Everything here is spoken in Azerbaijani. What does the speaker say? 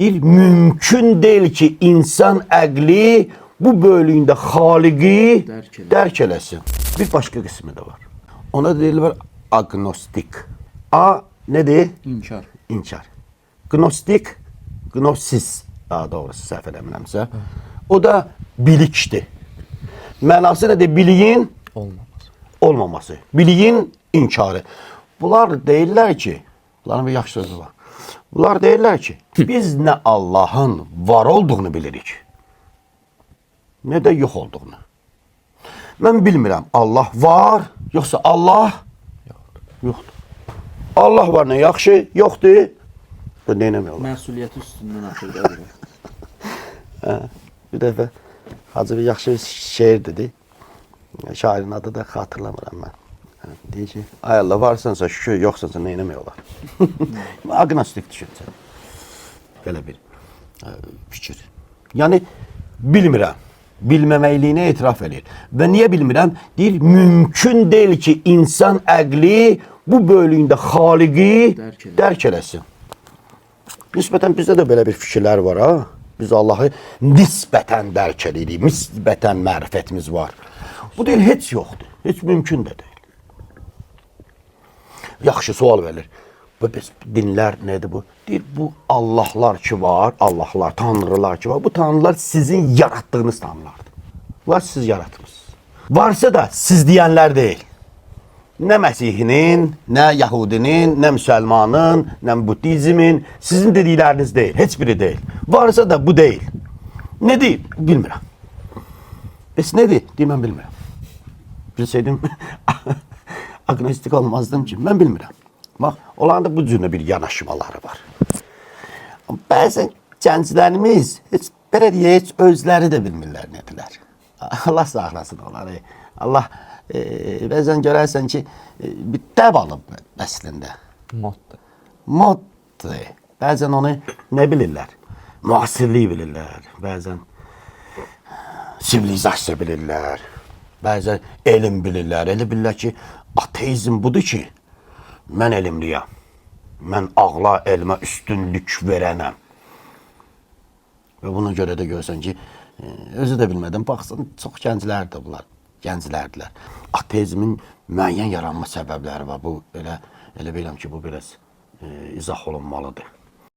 Bir mümkün değil ki insan əqli bu bölüğünde Xaliqi dərk eləsin. Bir başka kısmı da var. Ona deyirlər agnostik. A nedir? İnkar. İnkar. Gnostik, gnosis daha doğrusu səhv eləmirəmsə. O da bilikdir. Mənası nədir? Biliyin olmaması. Biliyin inkarı. Bunlar deyirlər ki, bunların bir yaxşı sözü var. Bunlar deyirlər ki, biz nə Allahın var olduğunu bilirik, nə də yox olduğunu. Mən bilmirəm, Allah var, yoxsa Allah yoxdur. Allah var, nə yaxşı, yoxdur. Bu nə eləmək olar? Məsuliyyəti üstündən atır. Bir dəfə Hacı bir yaxşı şeir dedi. Şairin adı da xatırlamıram mən. Deyir ki, ay Allah varsansa şükür, yoxsansa nə eləmək olar? Agnostik düşüncə. Belə bir fikir. Yəni bilmirəm. Bilməməyliyini etiraf edir. Və niyə bilmirəm? Deyir, mümkün deyil ki, insan əqli bu bölüğünde Xaliqi dərk eləsin. Nisbətən bizdə də belə bir fikirlər var, ha? Biz Allahı nisbətən dərk edirik, nisbətən mərifətimiz var. Bu deyil, heç yoxdur. Heç mümkün də deyil. Yaxşı sual verilir. Bu dinlər nədir bu? Deyir, bu Allahlar ki var, Allahlar, tanrılar ki var. Bu tanrılar sizin yarattığınız tanrılardır. Bunlar siz yaratmışsınız. Varsa da siz deyənlər deyil. Nə Məsihinin, nə Yahudinin, nə Müsəlmanın, nə Budizmin sizin dedikləriniz deyil. Heç biri deyil. Varsa da bu deyil. Ne deyil? Bilmirəm. Bəs nedir? Deyim, mən bilmirəm. Bilseydim agnostik olmazdım ki. Mən bilmirəm. Bax, onların da bu cürlə bir yanaşmaları var. Bəzən gənclərimiz heç belə deyə heç özləri də bilmirlər nədirlər. Allah saxlasın onları. Allah bəzən görərsən ki, bir dəb alıb əslində. Moddur. Bəzən onu nə bilirlər? Müasirlik bilirlər. Bəzən sivilizasiya bilirlər. Bəzən elm bilirlər. Elə bilirlər ki, ateizm budur ki, mən elmliyəm. Mən ağla, elmə üstünlük verənəm. Və buna görə də görsən ki, özü də bilmədən, baxsan, çox gənclərdir bunlar. Gənclərdilər. Ateizmin müəyyən yaranma səbəbləri var. Bu elə bilirəm ki, bu biraz izah olunmalıdır.